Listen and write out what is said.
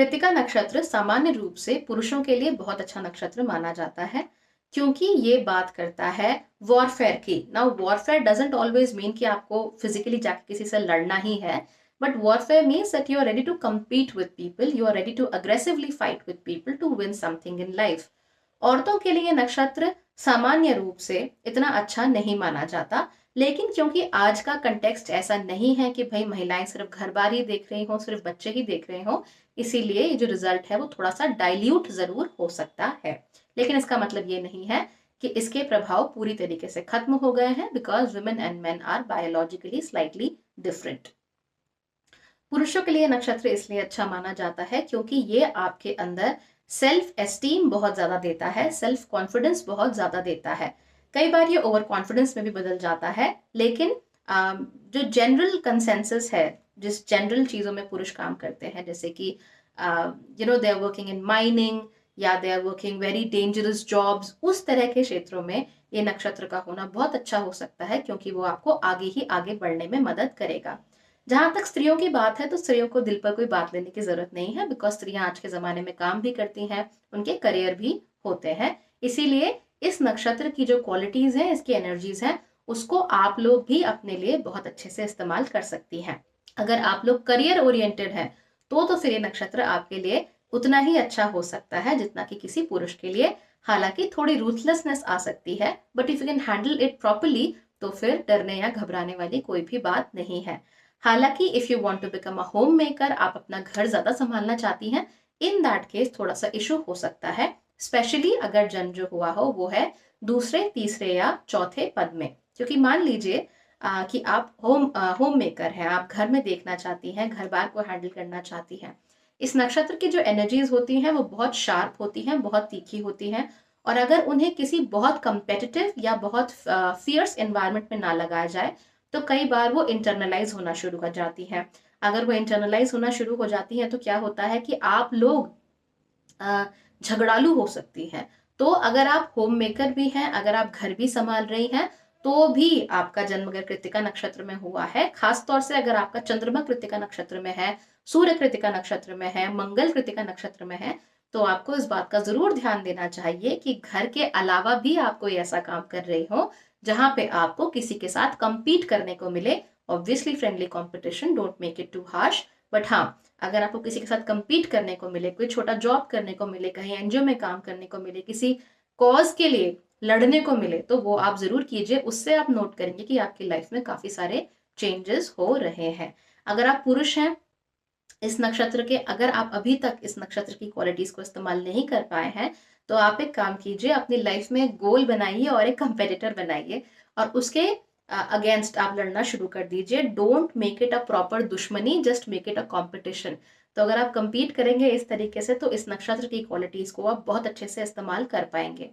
कृत्तिका नक्षत्र सामान्य रूप से पुरुषों के लिए बहुत अच्छा नक्षत्र माना जाता है क्योंकि ये बात करता है वॉरफेयर की। Now warfare doesn't always mean कि आपको फिजिकली जाके किसी से लड़ना ही है, but warfare means that you are ready to compete with people, you are ready to aggressively fight with people to win something in life। औरतों के लिए नक्षत्र सामान्य रूप से इतना अच्छा नहीं माना जाता, लेकिन क्योंकि आज का कंटेक्स्ट ऐसा नहीं है कि भाई महिलाएं सिर्फ घर बार ही देख रही हो, सिर्फ बच्चे ही देख रहे हो, इसीलिए ये जो रिजल्ट है वो थोड़ा सा डाइल्यूट जरूर हो सकता है। लेकिन इसका मतलब ये नहीं है कि इसके प्रभाव पूरी तरीके से खत्म हो गए हैं, because women and men are biologically slightly different. पुरुषों के लिए नक्षत्र इसलिए अच्छा माना जाता है क्योंकि ये आपके अंदर सेल्फ एस्टीम बहुत ज्यादा देता है, सेल्फ कॉन्फिडेंस बहुत ज्यादा देता है। कई बार ये ओवर कॉन्फिडेंस में भी बदल जाता है, लेकिन जो जनरल कंसेंसस है, जिस जनरल चीजों में पुरुष काम करते हैं, जैसे कि they are working in mining या they are working very dangerous jobs, उस तरह के क्षेत्रों में ये नक्षत्र का होना बहुत अच्छा हो सकता है क्योंकि वो आपको आगे ही आगे बढ़ने में मदद करेगा। जहां तक स्त्रियों की बात है तो स्त्रियों को दिल पर कोई बात लेने की जरूरत नहीं है, बिकॉज स्त्रियां आज के जमाने में काम भी करती हैं, उनके करियर भी होते हैं। इसीलिए इस नक्षत्र की जो क्वालिटीज हैं, इसकी एनर्जीज हैं, उसको आप लोग भी अपने लिए बहुत अच्छे से इस्तेमाल कर सकती हैं। अगर आप लोग करियर ओरिएंटेड हैं तो फिर ये नक्षत्र आपके लिए उतना ही अच्छा हो सकता है जितना कि किसी पुरुष के लिए। हालांकि थोड़ी रूथलेसनेस आ सकती है, but if you can handle it properly तो फिर डरने या घबराने वाली कोई भी बात नहीं है। हालांकि if you want to become a home maker, आप अपना घर ज्यादा संभालना चाहती हैं, इन दैट केस थोड़ा सा इशू हो सकता है, स्पेशली अगर जन्म जो हुआ हो वो है दूसरे, तीसरे या चौथे पद में। क्योंकि मान लीजिए कि आप होम मेकर हैं, आप घर में देखना चाहती हैं, घर बार को हैंडल करना चाहती हैं। इस नक्षत्र की जो एनर्जीज होती हैं वो बहुत शार्प होती हैं, बहुत तीखी होती हैं, और अगर उन्हें किसी बहुत कंपेटिटिव या बहुत फियर्स एनवायरनमेंट में ना लगाया जाए तो कई बार वो इंटरनलाइज होना शुरू कर जाती हैं। अगर वो इंटरनलाइज होना शुरू हो जाती हैं तो क्या होता है कि आप लोग झगड़ालू हो सकती हैं। तो अगर आप होम मेकर भी हैं, अगर आप घर भी संभाल रही हैं, तो भी आपका जन्म अगर कृत्तिका नक्षत्र में हुआ है, खास तौर से अगर आपका चंद्रमा कृत्तिका नक्षत्र में है, सूर्य कृत्तिका नक्षत्र में है, मंगल कृत्तिका नक्षत्र में है, तो आपको इस बात का जरूर ध्यान देना चाहिए कि घर के अलावा भी आप कोई ऐसा काम कर रही हो जहां पे आपको किसी के साथ compete करने को मिले। Obviously friendly competition, don't make it too harsh, but हाँ, अगर आपको किसी के साथ compete करने को मिले, कोई छोटा जॉब करने को मिले, कहीं एनजीओ में काम करने को मिले, किसी कॉज के लिए लड़ने को मिले, तो वो आप जरूर कीजिए। उससे आप नोट करेंगे कि आपकी लाइफ में काफी सारे चेंजेस हो रहे हैं। अगर आप पुरुष हैं इस नक्षत्र के, अगर आप अभी तक इस नक्षत्र की क्वालिटीज को इस्तेमाल नहीं कर पाए हैं, तो आप एक काम कीजिए, अपनी लाइफ में गोल बनाइए और एक कंपेटिटर बनाइए और उसके अगेंस्ट आप लड़ना शुरू कर दीजिए। Don't make it a proper दुश्मनी, just make it a competition. तो अगर आप compete करेंगे इस तरीके से तो इस नक्षत्र की क्वालिटीज को आप बहुत अच्छे से इस्तेमाल कर पाएंगे।